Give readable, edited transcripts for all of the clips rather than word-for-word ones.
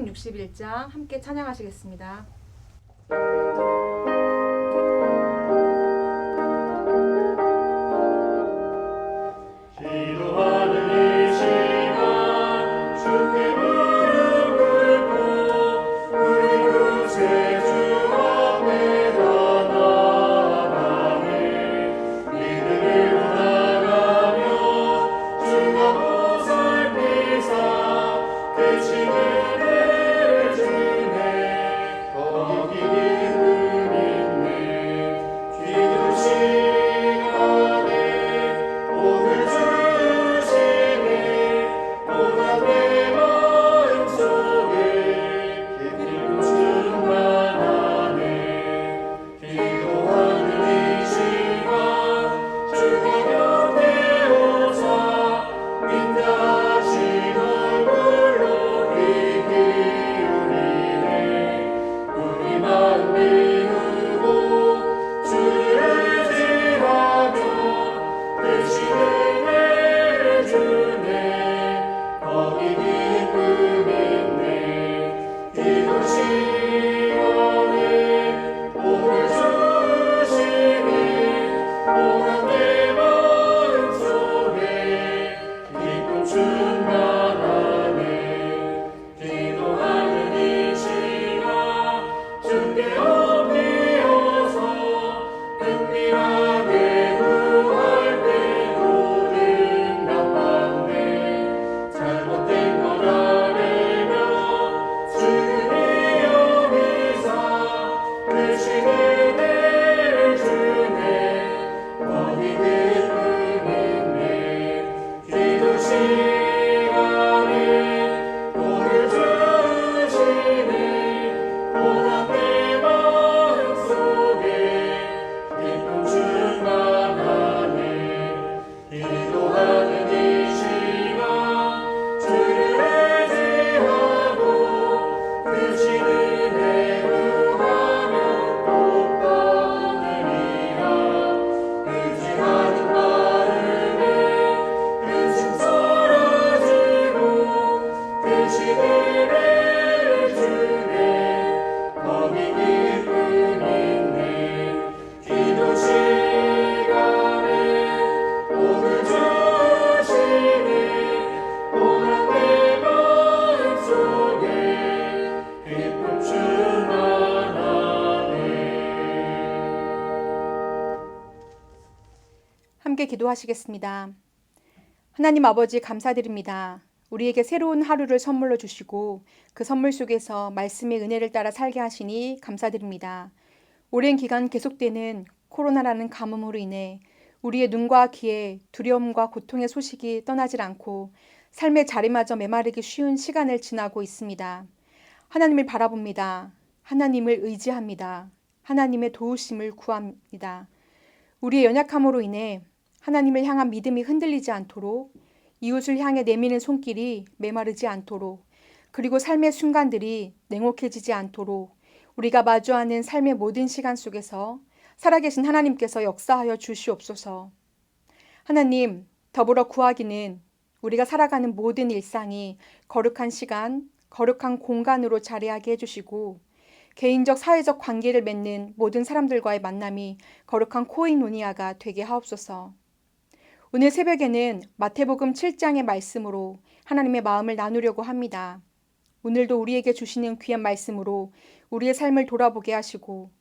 361장 함께 찬양하시겠습니다. 함께 기도하시겠습니다. 하나님 아버지 감사드립니다. 우리에게 새로운 하루를 선물로 주시고 그 선물 속에서 말씀의 은혜를 따라 살게 하시니 감사드립니다. 오랜 기간 계속되는 코로나라는 가뭄으로 인해 우리의 눈과 귀에 두려움과 고통의 소식이 떠나질 않고 삶의 자리마저 메마르기 쉬운 시간을 지나고 있습니다. 하나님을 바라봅니다. 하나님을 의지합니다. 하나님의 도우심을 구합니다. 우리의 연약함으로 인해 하나님을 향한 믿음이 흔들리지 않도록, 이웃을 향해 내미는 손길이 메마르지 않도록, 그리고 삶의 순간들이 냉혹해지지 않도록 우리가 마주하는 삶의 모든 시간 속에서 살아계신 하나님께서 역사하여 주시옵소서. 하나님, 더불어 구하기는 우리가 살아가는 모든 일상이 거룩한 시간, 거룩한 공간으로 자리하게 해주시고 개인적 사회적 관계를 맺는 모든 사람들과의 만남이 거룩한 코인노니아가 되게 하옵소서. 오늘 새벽에는 마태복음 7장의 말씀으로 하나님의 마음을 나누려고 합니다. 오늘도 우리에게 주시는 귀한 말씀으로 우리의 삶을 돌아보게 하시고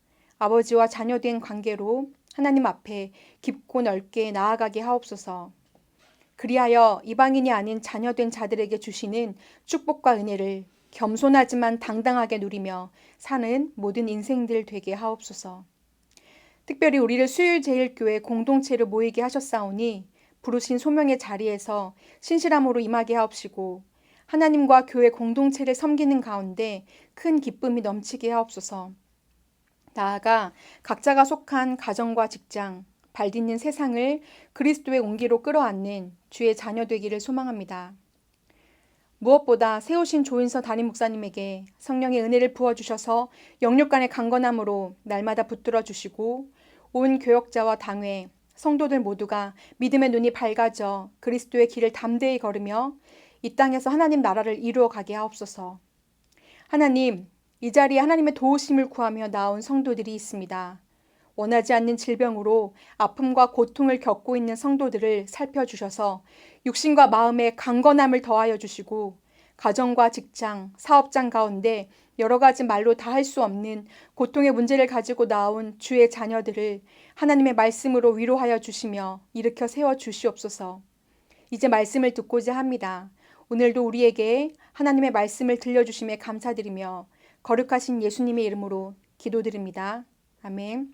아버지와 자녀된 관계로 하나님 앞에 깊고 넓게 나아가게 하옵소서. 그리하여 이방인이 아닌 자녀된 자들에게 주시는 축복과 은혜를 겸손하지만 당당하게 누리며 사는 모든 인생들 되게 하옵소서. 특별히 우리를 수요일제일교회 공동체로 모이게 하셨사오니 부르신 소명의 자리에서 신실함으로 임하게 하옵시고 하나님과 교회 공동체를 섬기는 가운데 큰 기쁨이 넘치게 하옵소서. 나아가 각자가 속한 가정과 직장, 발딛는 세상을 그리스도의 온기로 끌어안는 주의 자녀 되기를 소망합니다. 무엇보다 세우신 조인서 담임 목사님에게 성령의 은혜를 부어주셔서 영육간의 강건함으로 날마다 붙들어 주시고 온 교역자와 당회, 성도들 모두가 믿음의 눈이 밝아져 그리스도의 길을 담대히 걸으며 이 땅에서 하나님 나라를 이루어 가게 하옵소서. 하나님, 이 자리에 하나님의 도우심을 구하며 나온 성도들이 있습니다. 원하지 않는 질병으로 아픔과 고통을 겪고 있는 성도들을 살펴주셔서 육신과 마음의 강건함을 더하여 주시고 가정과 직장, 사업장 가운데 여러 가지 말로 다 할 수 없는 고통의 문제를 가지고 나온 주의 자녀들을 하나님의 말씀으로 위로하여 주시며 일으켜 세워 주시옵소서. 이제 말씀을 듣고자 합니다. 오늘도 우리에게 하나님의 말씀을 들려주심에 감사드리며 거룩하신 예수님의 이름으로 기도드립니다. 아멘.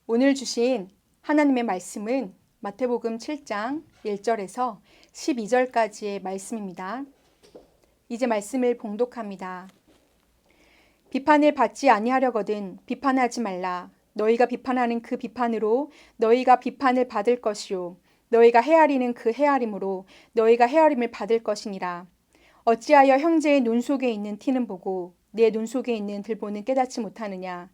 오늘 주신 하나님의 말씀은 마태복음 7장 1절에서 12절까지의 말씀입니다. 이제 말씀을 봉독합니다. 비판을 받지 아니하려거든 비판하지 말라. 너희가 비판하는 그 비판으로 너희가 비판을 받을 것이요 너희가 헤아리는 그 헤아림으로 너희가 헤아림을 받을 것이니라. 어찌하여 형제의 눈 속에 있는 티는 보고 내 눈 속에 있는 들보는 깨닫지 못하느냐.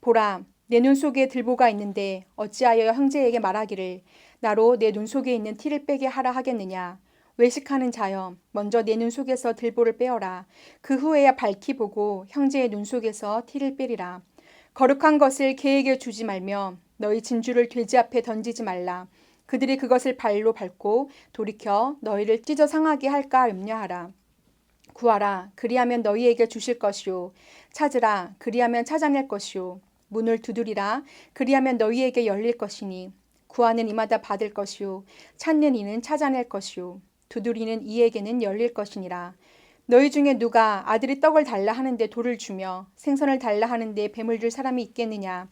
보라, 내 눈 속에 들보가 있는데 어찌하여 형제에게 말하기를 나로 내 눈 속에 있는 티를 빼게 하라 하겠느냐. 외식하는 자여, 먼저 내 눈 속에서 들보를 빼어라. 그 후에야 밝히 보고 형제의 눈 속에서 티를 빼리라. 거룩한 것을 개에게 주지 말며 너희 진주를 돼지 앞에 던지지 말라. 그들이 그것을 발로 밟고 돌이켜 너희를 찢어 상하게 할까 염려하라. 구하라, 그리하면 너희에게 주실 것이요. 찾으라, 그리하면 찾아낼 것이요. 문을 두드리라, 그리하면 너희에게 열릴 것이니. 구하는 이마다 받을 것이요. 찾는 이는 찾아낼 것이요. 두드리는 이에게는 열릴 것이니라. 너희 중에 누가 아들이 떡을 달라 하는데 돌을 주며 생선을 달라 하는데 뱀을 줄 사람이 있겠느냐.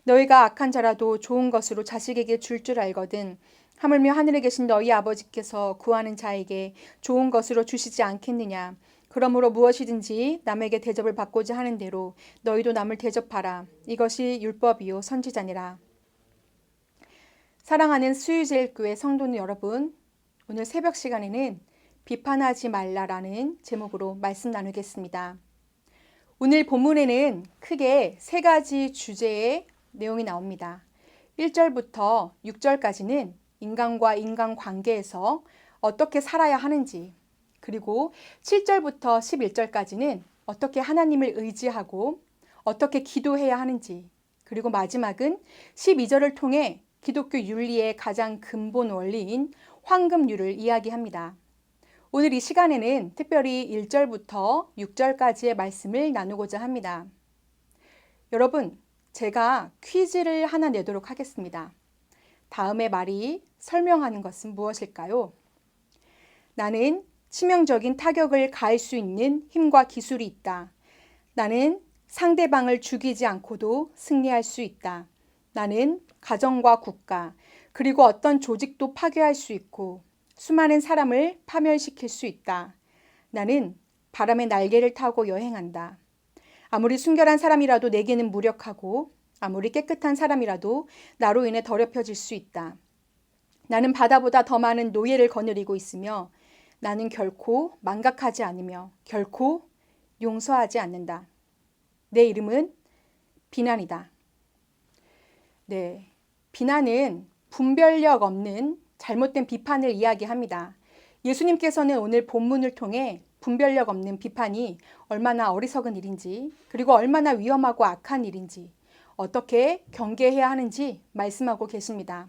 너희가 악한 자라도 좋은 것으로 자식에게 줄 줄 알거든. 하물며 하늘에 계신 너희 아버지께서 구하는 자에게 좋은 것으로 주시지 않겠느냐. 그러므로 무엇이든지 남에게 대접을 받고자 하는 대로 너희도 남을 대접하라. 이것이 율법이요 선지자니라. 사랑하는 수유제일교회 성도 여러분, 오늘 새벽 시간에는 비판하지 말라라는 제목으로 말씀 나누겠습니다. 오늘 본문에는 크게 세 가지 주제의 내용이 나옵니다. 1절부터 6절까지는 인간과 인간 관계에서 어떻게 살아야 하는지, 그리고 7절부터 11절까지는 어떻게 하나님을 의지하고 어떻게 기도해야 하는지, 그리고 마지막은 12절을 통해 기독교 윤리의 가장 근본 원리인 황금률을 이야기합니다. 오늘 이 시간에는 특별히 1절부터 6절까지의 말씀을 나누고자 합니다. 여러분, 제가 퀴즈를 하나 내도록 하겠습니다. 다음의 말이 설명하는 것은 무엇일까요? 나는 치명적인 타격을 가할 수 있는 힘과 기술이 있다. 나는 상대방을 죽이지 않고도 승리할 수 있다. 나는 가정과 국가, 그리고 어떤 조직도 파괴할 수 있고 수많은 사람을 파멸시킬 수 있다. 나는 바람의 날개를 타고 여행한다. 아무리 순결한 사람이라도 내게는 무력하고 아무리 깨끗한 사람이라도 나로 인해 더럽혀질 수 있다. 나는 바다보다 더 많은 노예를 거느리고 있으며 나는 결코 망각하지 않으며 결코 용서하지 않는다. 내 이름은 비난이다. 네, 비난은 분별력 없는 잘못된 비판을 이야기합니다. 예수님께서는 오늘 본문을 통해 분별력 없는 비판이 얼마나 어리석은 일인지, 그리고 얼마나 위험하고 악한 일인지, 어떻게 경계해야 하는지 말씀하고 계십니다.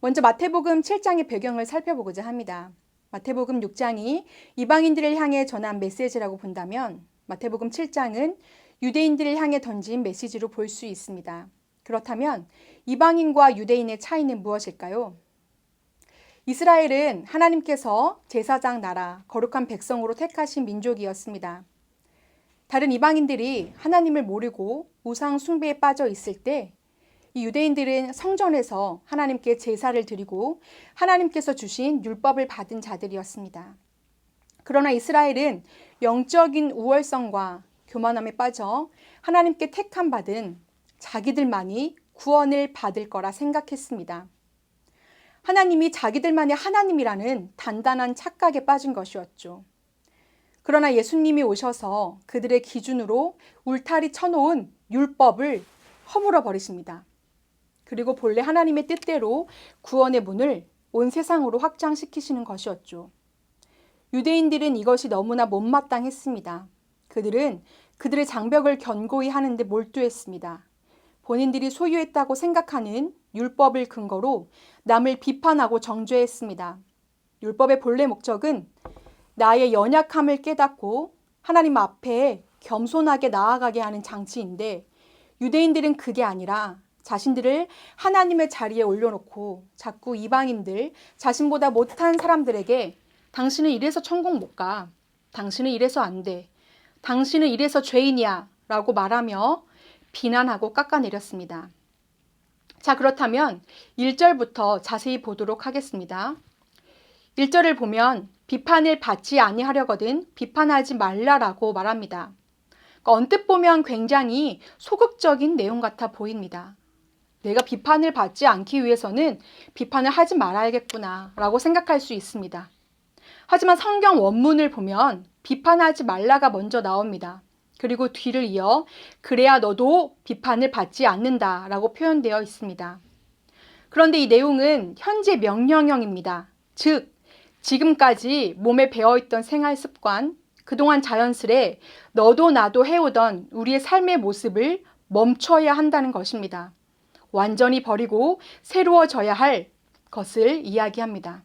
먼저 마태복음 7장의 배경을 살펴보고자 합니다. 마태복음 6장이 이방인들을 향해 전한 메시지라고 본다면 마태복음 7장은 유대인들을 향해 던진 메시지로 볼 수 있습니다. 그렇다면 이방인과 유대인의 차이는 무엇일까요? 이스라엘은 하나님께서 제사장 나라, 거룩한 백성으로 택하신 민족이었습니다. 다른 이방인들이 하나님을 모르고 우상 숭배에 빠져 있을 때 이 유대인들은 성전에서 하나님께 제사를 드리고 하나님께서 주신 율법을 받은 자들이었습니다. 그러나 이스라엘은 영적인 우월성과 교만함에 빠져 하나님께 택함 받은 자기들만이 구원을 받을 거라 생각했습니다. 하나님이 자기들만의 하나님이라는 단단한 착각에 빠진 것이었죠. 그러나 예수님이 오셔서 그들의 기준으로 울타리 쳐놓은 율법을 허물어 버리십니다. 그리고 본래 하나님의 뜻대로 구원의 문을 온 세상으로 확장시키시는 것이었죠. 유대인들은 이것이 너무나 못마땅했습니다. 그들은 그들의 장벽을 견고히 하는데 몰두했습니다. 본인들이 소유했다고 생각하는 율법을 근거로 남을 비판하고 정죄했습니다. 율법의 본래 목적은 나의 연약함을 깨닫고 하나님 앞에 겸손하게 나아가게 하는 장치인데, 유대인들은 그게 아니라 자신들을 하나님의 자리에 올려놓고 자꾸 이방인들, 자신보다 못한 사람들에게 당신은 이래서 천국 못 가, 당신은 이래서 안 돼, 당신은 이래서 죄인이야 라고 말하며 비난하고 깎아내렸습니다. 자, 그렇다면 1절부터 자세히 보도록 하겠습니다. 1절을 보면 비판을 받지 아니하려거든 비판하지 말라라고 말합니다. 그러니까 언뜻 보면 굉장히 소극적인 내용 같아 보입니다. 내가 비판을 받지 않기 위해서는 비판을 하지 말아야겠구나 라고 생각할 수 있습니다. 하지만 성경 원문을 보면 비판하지 말라가 먼저 나옵니다. 그리고 뒤를 이어 그래야 너도 비판을 받지 않는다 라고 표현되어 있습니다. 그런데 이 내용은 현재 명령형입니다. 즉, 지금까지 몸에 배어있던 생활 습관, 그동안 자연스레 너도 나도 해오던 우리의 삶의 모습을 멈춰야 한다는 것입니다. 완전히 버리고 새로워져야 할 것을 이야기합니다.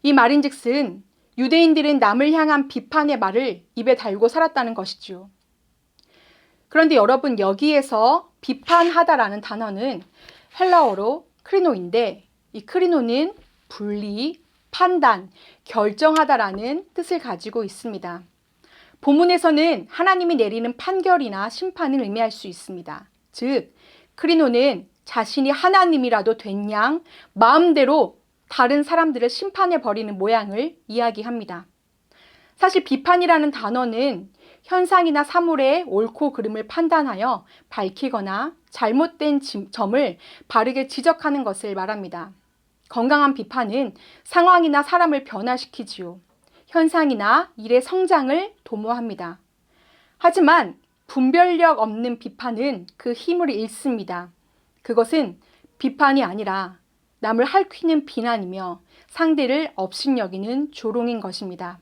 이 말인즉슨 유대인들은 남을 향한 비판의 말을 입에 달고 살았다는 것이죠. 그런데 여러분, 여기에서 비판하다라는 단어는 헬라어로 크리노인데, 이 크리노는 분리, 판단, 결정하다라는 뜻을 가지고 있습니다. 본문에서는 하나님이 내리는 판결이나 심판을 의미할 수 있습니다. 즉, 크리노는 자신이 하나님이라도 된 양 마음대로 다른 사람들을 심판해 버리는 모양을 이야기합니다. 사실 비판이라는 단어는 현상이나 사물의 옳고 그름을 판단하여 밝히거나 잘못된 점을 바르게 지적하는 것을 말합니다. 건강한 비판은 상황이나 사람을 변화시키지요. 현상이나 일의 성장을 도모합니다. 하지만 분별력 없는 비판은 그 힘을 잃습니다. 그것은 비판이 아니라 남을 핥히는 비난이며 상대를 업신여기는 조롱인 것입니다.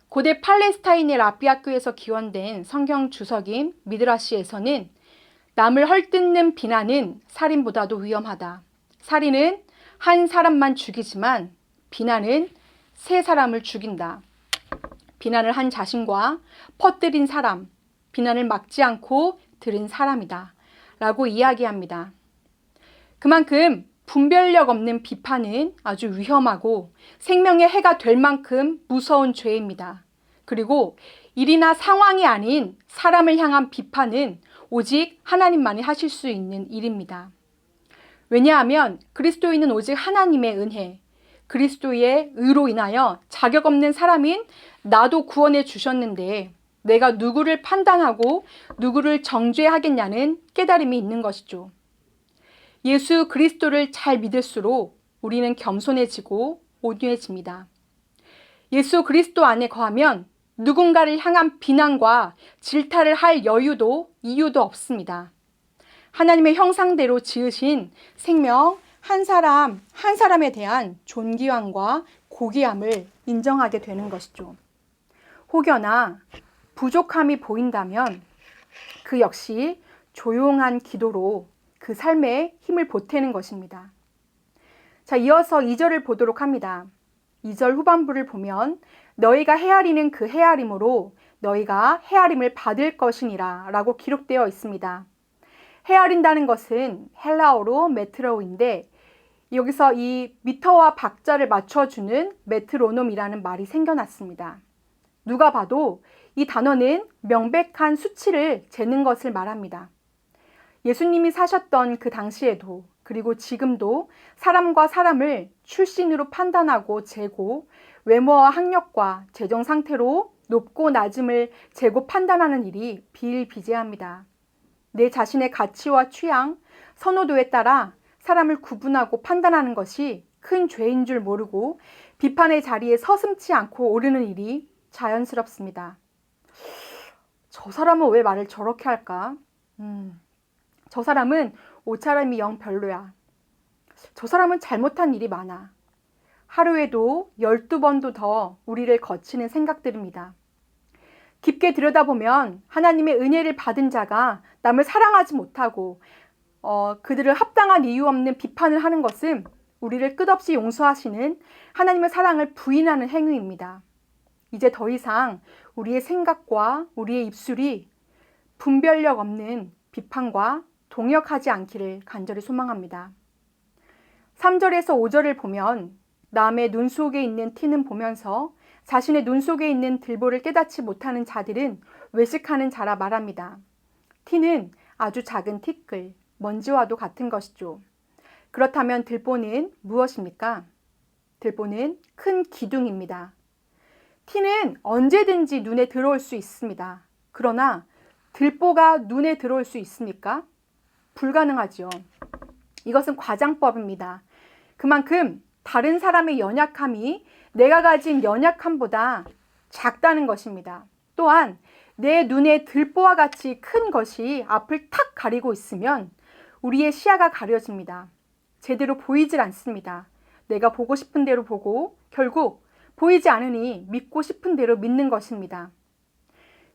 고대 팔레스타인의 라비 학교에서 기원된 성경 주석인 미드라시에서는 남을 헐뜯는 비난은 살인보다도 위험하다. 살인은 한 사람만 죽이지만 비난은 세 사람을 죽인다. 비난을 한 자신과 퍼뜨린 사람, 비난을 막지 않고 들은 사람이다 라고 이야기합니다. 그만큼 분별력 없는 비판은 아주 위험하고 생명에 해가 될 만큼 무서운 죄입니다. 그리고 일이나 상황이 아닌 사람을 향한 비판은 오직 하나님만이 하실 수 있는 일입니다. 왜냐하면 그리스도인은 오직 하나님의 은혜, 그리스도의 의로 인하여 자격 없는 사람인 나도 구원해 주셨는데 내가 누구를 판단하고 누구를 정죄하겠냐는 깨달음이 있는 것이죠. 예수 그리스도를 잘 믿을수록 우리는 겸손해지고 온유해집니다. 예수 그리스도 안에 거하면 누군가를 향한 비난과 질타를 할 여유도 이유도 없습니다. 하나님의 형상대로 지으신 생명 한 사람 한 사람에 대한 존귀함과 고귀함을 인정하게 되는 것이죠. 혹여나 부족함이 보인다면 그 역시 조용한 기도로 그 삶에 힘을 보태는 것입니다. 자, 이어서 2절을 보도록 합니다. 2절 후반부를 보면 너희가 헤아리는 그 헤아림으로 너희가 헤아림을 받을 것이니라 라고 기록되어 있습니다. 헤아린다는 것은 헬라어로 메트로인데 여기서 이 미터와 박자를 맞춰주는 메트로놈이라는 말이 생겨났습니다. 누가 봐도 이 단어는 명백한 수치를 재는 것을 말합니다. 예수님이 사셨던 그 당시에도 그리고 지금도 사람과 사람을 출신으로 판단하고 재고 외모와 학력과 재정 상태로 높고 낮음을 재고 판단하는 일이 비일비재합니다. 내 자신의 가치와 취향, 선호도에 따라 사람을 구분하고 판단하는 것이 큰 죄인 줄 모르고 비판의 자리에 서슴지 않고 오르는 일이 자연스럽습니다. 저 사람은 왜 말을 저렇게 할까? 저 사람은 옷차림이 영 별로야. 저 사람은 잘못한 일이 많아. 하루에도 12번도 더 우리를 거치는 생각들입니다. 깊게 들여다보면 하나님의 은혜를 받은 자가 남을 사랑하지 못하고 그들을 합당한 이유 없는 비판을 하는 것은 우리를 끝없이 용서하시는 하나님의 사랑을 부인하는 행위입니다. 이제 더 이상 우리의 생각과 우리의 입술이 분별력 없는 비판과 동역하지 않기를 간절히 소망합니다. 3절에서 5절을 보면 남의 눈 속에 있는 티는 보면서 자신의 눈 속에 있는 들보를 깨닫지 못하는 자들은 외식하는 자라 말합니다. 티는 아주 작은 티끌, 먼지와도 같은 것이죠. 그렇다면 들보는 무엇입니까? 들보는 큰 기둥입니다. 티는 언제든지 눈에 들어올 수 있습니다. 그러나 들보가 눈에 들어올 수 있습니까? 불가능하죠. 이것은 과장법입니다. 그만큼 다른 사람의 연약함이 내가 가진 연약함보다 작다는 것입니다. 또한 내 눈에 들보와 같이 큰 것이 앞을 탁 가리고 있으면 우리의 시야가 가려집니다. 제대로 보이질 않습니다. 내가 보고 싶은 대로 보고 결국 보이지 않으니 믿고 싶은 대로 믿는 것입니다.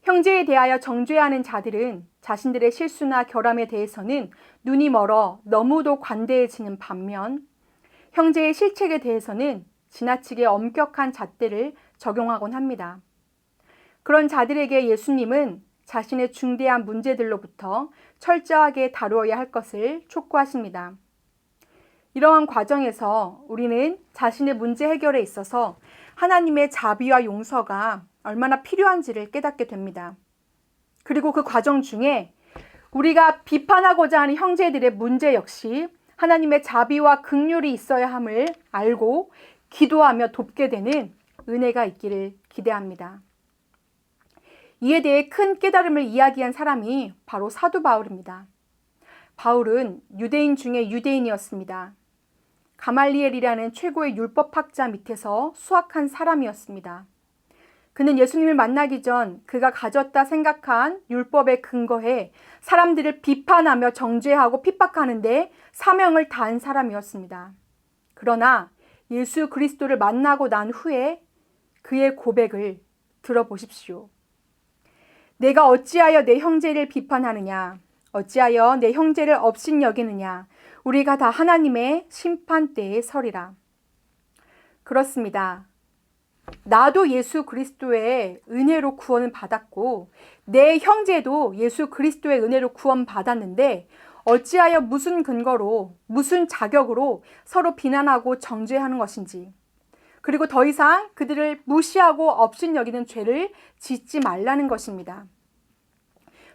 형제에 대하여 정죄하는 자들은 자신들의 실수나 결함에 대해서는 눈이 멀어 너무도 관대해지는 반면 형제의 실책에 대해서는 지나치게 엄격한 잣대를 적용하곤 합니다. 그런 자들에게 예수님은 자신의 중대한 문제들로부터 철저하게 다루어야 할 것을 촉구하십니다. 이러한 과정에서 우리는 자신의 문제 해결에 있어서 하나님의 자비와 용서가 얼마나 필요한지를 깨닫게 됩니다. 그리고 그 과정 중에 우리가 비판하고자 하는 형제들의 문제 역시 하나님의 자비와 긍휼이 있어야 함을 알고 기도하며 돕게 되는 은혜가 있기를 기대합니다. 이에 대해 큰 깨달음을 이야기한 사람이 바로 사도 바울입니다. 바울은 유대인 중에 유대인이었습니다. 가말리엘이라는 최고의 율법학자 밑에서 수학한 사람이었습니다. 그는 예수님을 만나기 전 그가 가졌다 생각한 율법에 근거해 사람들을 비판하며 정죄하고 핍박하는데 사명을 다한 사람이었습니다. 그러나 예수 그리스도를 만나고 난 후에 그의 고백을 들어보십시오. 내가 어찌하여 내 형제를 비판하느냐? 어찌하여 내 형제를 업신여기느냐? 우리가 다 하나님의 심판대에 서리라. 그렇습니다. 나도 예수 그리스도의 은혜로 구원을 받았고 내 형제도 예수 그리스도의 은혜로 구원받았는데 어찌하여 무슨 근거로 무슨 자격으로 서로 비난하고 정죄하는 것인지 그리고 더 이상 그들을 무시하고 업신여기는 죄를 짓지 말라는 것입니다.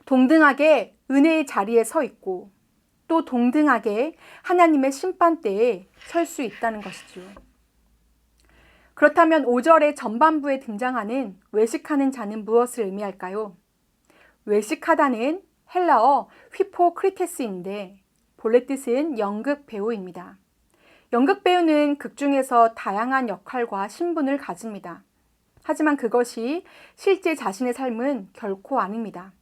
동등하게 은혜의 자리에 서 있고 또 동등하게 하나님의 심판대에 설 수 있다는 것이죠. 그렇다면 5절의 전반부에 등장하는 외식하는 자는 무엇을 의미할까요? 외식하다는 헬라어 휘포크리테스인데 본래 뜻은 연극 배우입니다. 연극 배우는 극 중에서 다양한 역할과 신분을 가집니다. 하지만 그것이 실제 자신의 삶은 결코 아닙니다.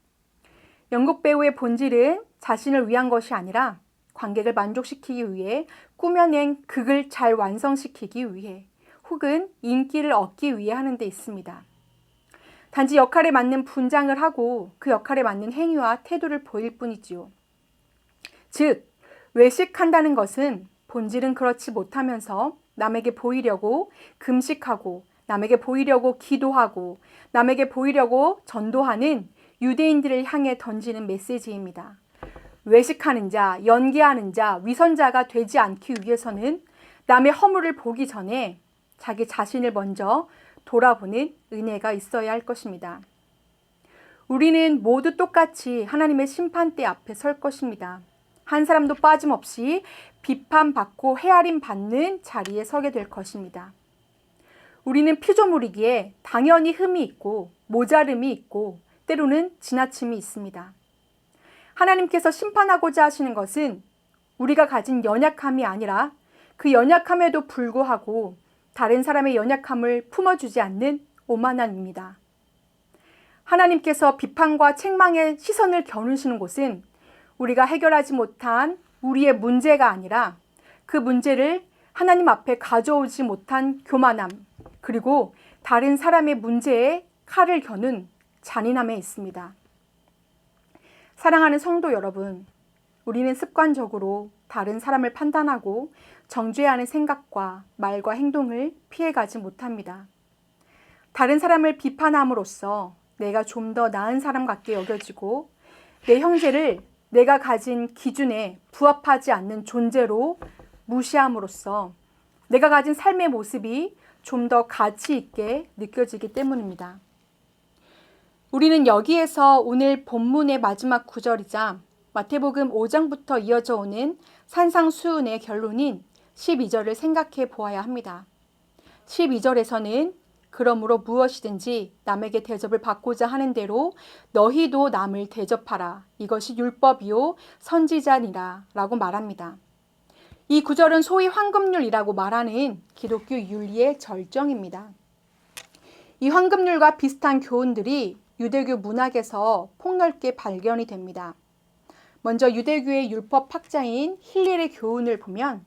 연극 배우의 본질은 자신을 위한 것이 아니라 관객을 만족시키기 위해 꾸며낸 극을 잘 완성시키기 위해 혹은 인기를 얻기 위해 하는 데 있습니다. 단지 역할에 맞는 분장을 하고 그 역할에 맞는 행위와 태도를 보일 뿐이지요. 즉, 외식한다는 것은 본질은 그렇지 못하면서 남에게 보이려고 금식하고 남에게 보이려고 기도하고 남에게 보이려고 전도하는 유대인들을 향해 던지는 메시지입니다. 외식하는 자, 연기하는 자, 위선자가 되지 않기 위해서는 남의 허물을 보기 전에 자기 자신을 먼저 돌아보는 은혜가 있어야 할 것입니다. 우리는 모두 똑같이 하나님의 심판대 앞에 설 것입니다. 한 사람도 빠짐없이 비판받고 헤아림 받는 자리에 서게 될 것입니다. 우리는 피조물이기에 당연히 흠이 있고 모자름이 있고 때로는 지나침이 있습니다. 하나님께서 심판하고자 하시는 것은 우리가 가진 연약함이 아니라 그 연약함에도 불구하고 다른 사람의 연약함을 품어주지 않는 오만함입니다. 하나님께서 비판과 책망의 시선을 겨누시는 곳은 우리가 해결하지 못한 우리의 문제가 아니라 그 문제를 하나님 앞에 가져오지 못한 교만함, 그리고 다른 사람의 문제에 칼을 겨눈 잔인함에 있습니다. 사랑하는 성도 여러분, 우리는 습관적으로 다른 사람을 판단하고 정죄하는 생각과 말과 행동을 피해가지 못합니다. 다른 사람을 비판함으로써 내가 좀 더 나은 사람 같게 여겨지고 내 형제를 내가 가진 기준에 부합하지 않는 존재로 무시함으로써 내가 가진 삶의 모습이 좀 더 가치 있게 느껴지기 때문입니다. 우리는 여기에서 오늘 본문의 마지막 구절이자 마태복음 5장부터 이어져 오는 산상수훈의 결론인 12절을 생각해 보아야 합니다. 12절에서는 그러므로 무엇이든지 남에게 대접을 받고자 하는 대로 너희도 남을 대접하라. 이것이 율법이요 선지자니라 라고 말합니다. 이 구절은 소위 황금률이라고 말하는 기독교 윤리의 절정입니다. 이 황금률과 비슷한 교훈들이 유대교 문학에서 폭넓게 발견이 됩니다. 먼저 유대교의 율법 학자인 힐릴의 교훈을 보면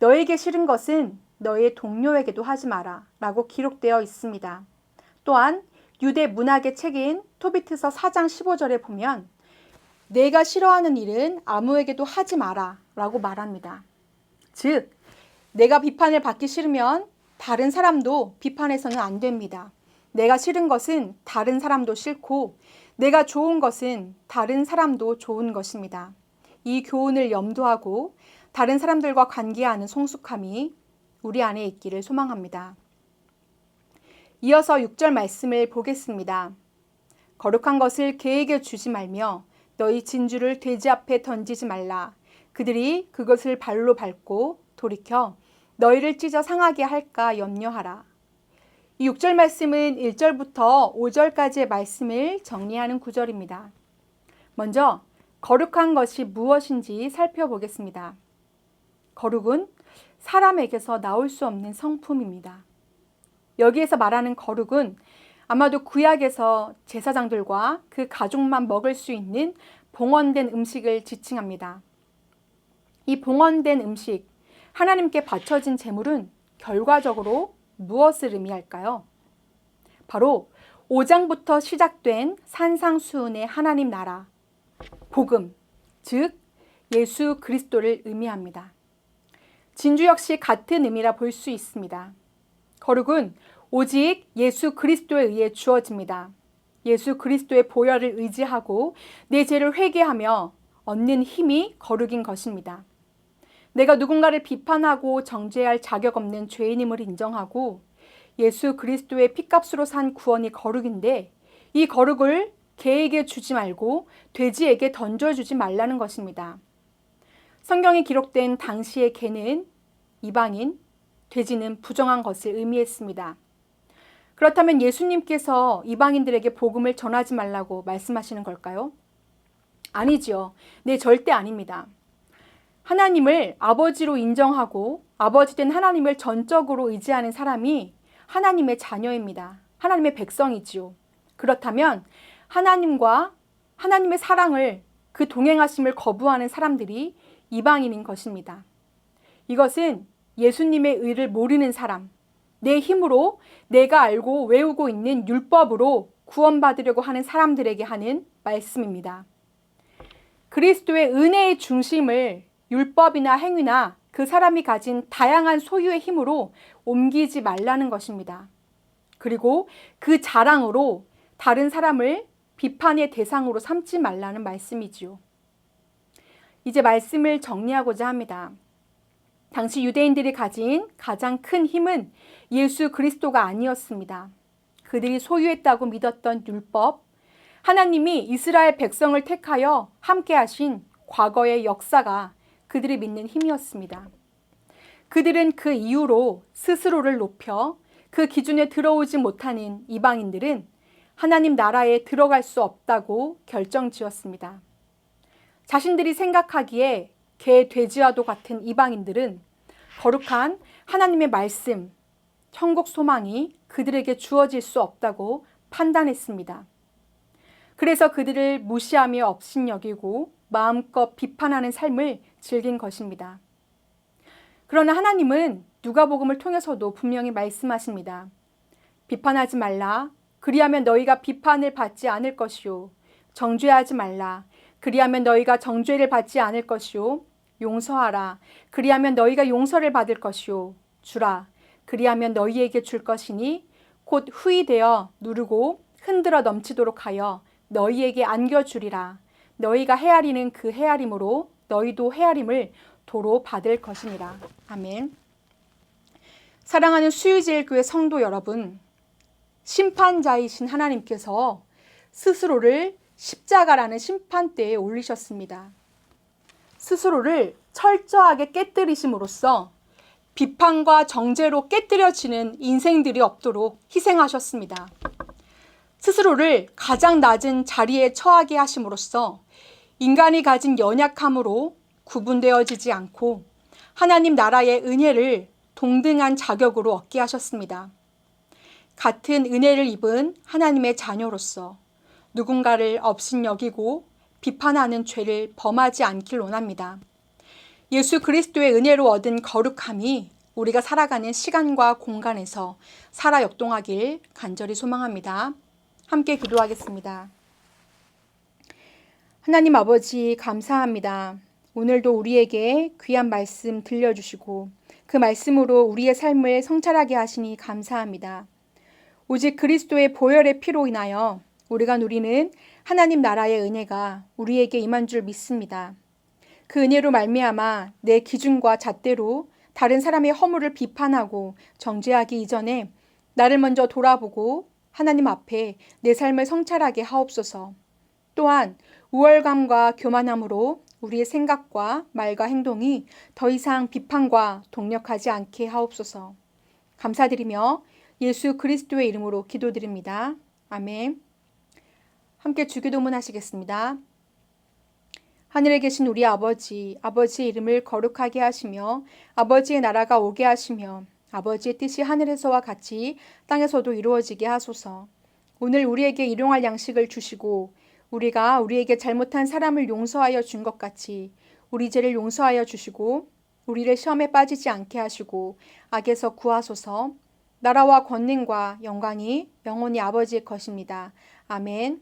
너에게 싫은 것은 너의 동료에게도 하지 마라 라고 기록되어 있습니다. 또한 유대 문학의 책인 토비트서 4장 15절에 보면 내가 싫어하는 일은 아무에게도 하지 마라 라고 말합니다. 즉, 내가 비판을 받기 싫으면 다른 사람도 비판해서는 안 됩니다. 내가 싫은 것은 다른 사람도 싫고 내가 좋은 것은 다른 사람도 좋은 것입니다. 이 교훈을 염두하고 다른 사람들과 관계하는 성숙함이 우리 안에 있기를 소망합니다. 이어서 6절 말씀을 보겠습니다. 거룩한 것을 개에게 주지 말며 너희 진주를 돼지 앞에 던지지 말라. 그들이 그것을 발로 밟고 돌이켜 너희를 찢어 상하게 할까 염려하라. 이 6절 말씀은 1절부터 5절까지의 말씀을 정리하는 구절입니다. 먼저 거룩한 것이 무엇인지 살펴보겠습니다. 거룩은 사람에게서 나올 수 없는 성품입니다. 여기에서 말하는 거룩은 아마도 구약에서 제사장들과 그 가족만 먹을 수 있는 봉헌된 음식을 지칭합니다. 이 봉헌된 음식, 하나님께 바쳐진 제물은 결과적으로 무엇을 의미할까요? 바로 5장부터 시작된 산상수훈의 하나님 나라, 복음, 즉 예수 그리스도를 의미합니다. 진주 역시 같은 의미라 볼 수 있습니다. 거룩은 오직 예수 그리스도에 의해 주어집니다. 예수 그리스도의 보혈을 의지하고 내 죄를 회개하며 얻는 힘이 거룩인 것입니다. 내가 누군가를 비판하고 정죄할 자격 없는 죄인임을 인정하고 예수 그리스도의 피값으로 산 구원이 거룩인데 이 거룩을 개에게 주지 말고 돼지에게 던져주지 말라는 것입니다. 성경에 기록된 당시의 개는 이방인, 돼지는 부정한 것을 의미했습니다. 그렇다면 예수님께서 이방인들에게 복음을 전하지 말라고 말씀하시는 걸까요? 아니지요. 네, 절대 아닙니다. 하나님을 아버지로 인정하고 아버지된 하나님을 전적으로 의지하는 사람이 하나님의 자녀입니다. 하나님의 백성이지요. 그렇다면 하나님과 하나님의 사랑을 그 동행하심을 거부하는 사람들이 이방인인 것입니다. 이것은 예수님의 의를 모르는 사람, 내 힘으로 내가 알고 외우고 있는 율법으로 구원받으려고 하는 사람들에게 하는 말씀입니다. 그리스도의 은혜의 중심을 율법이나 행위나 그 사람이 가진 다양한 소유의 힘으로 옮기지 말라는 것입니다. 그리고 그 자랑으로 다른 사람을 비판의 대상으로 삼지 말라는 말씀이지요. 이제 말씀을 정리하고자 합니다. 당시 유대인들이 가진 가장 큰 힘은 예수 그리스도가 아니었습니다. 그들이 소유했다고 믿었던 율법, 하나님이 이스라엘 백성을 택하여 함께 하신 과거의 역사가 그들이 믿는 힘이었습니다. 그들은 그 이유로 스스로를 높여 그 기준에 들어오지 못하는 이방인들은 하나님 나라에 들어갈 수 없다고 결정지었습니다. 자신들이 생각하기에 개, 돼지와도 같은 이방인들은 거룩한 하나님의 말씀, 천국 소망이 그들에게 주어질 수 없다고 판단했습니다. 그래서 그들을 무시하며 업신여기고 마음껏 비판하는 삶을 즐긴 것입니다. 그러나 하나님은 누가복음을 통해서도 분명히 말씀하십니다. 비판하지 말라, 그리하면 너희가 비판을 받지 않을 것이요. 정죄하지 말라. 그리하면 너희가 정죄를 받지 않을 것이요. 용서하라. 그리하면 너희가 용서를 받을 것이요. 주라. 그리하면 너희에게 줄 것이니 곧 후이되어 누르고 흔들어 넘치도록 하여 너희에게 안겨주리라. 너희가 헤아리는 그 헤아림으로 너희도 헤아림을 도로 받을 것이니라. 아멘. 사랑하는 수유제일교회 성도 여러분, 심판자이신 하나님께서 스스로를 십자가라는 심판대에 올리셨습니다. 스스로를 철저하게 깨뜨리심으로써 비판과 정죄로 깨뜨려지는 인생들이 없도록 희생하셨습니다. 스스로를 가장 낮은 자리에 처하게 하심으로써 인간이 가진 연약함으로 구분되어지지 않고 하나님 나라의 은혜를 동등한 자격으로 얻게 하셨습니다. 같은 은혜를 입은 하나님의 자녀로서 누군가를 업신여기고 비판하는 죄를 범하지 않길 원합니다. 예수 그리스도의 은혜로 얻은 거룩함이 우리가 살아가는 시간과 공간에서 살아 역동하길 간절히 소망합니다. 함께 기도하겠습니다. 하나님 아버지 감사합니다. 오늘도 우리에게 귀한 말씀 들려주시고 그 말씀으로 우리의 삶을 성찰하게 하시니 감사합니다. 오직 그리스도의 보혈의 피로 인하여 우리가 누리는 하나님 나라의 은혜가 우리에게 임한 줄 믿습니다. 그 은혜로 말미암아 내 기준과 잣대로 다른 사람의 허물을 비판하고 정죄하기 이전에 나를 먼저 돌아보고 하나님 앞에 내 삶을 성찰하게 하옵소서. 또한 우월감과 교만함으로 우리의 생각과 말과 행동이 더 이상 비판과 동력하지 않게 하옵소서. 감사드리며 예수 그리스도의 이름으로 기도드립니다. 아멘. 함께 주기도문 하시겠습니다. 하늘에 계신 우리 아버지, 아버지의 이름을 거룩하게 하시며 아버지의 나라가 오게 하시며 아버지의 뜻이 하늘에서와 같이 땅에서도 이루어지게 하소서. 오늘 우리에게 일용할 양식을 주시고 우리가 우리에게 잘못한 사람을 용서하여 준 것 같이 우리 죄를 용서하여 주시고 우리를 시험에 빠지지 않게 하시고 악에서 구하소서. 나라와 권능과 영광이 영원히 아버지의 것입니다. 아멘.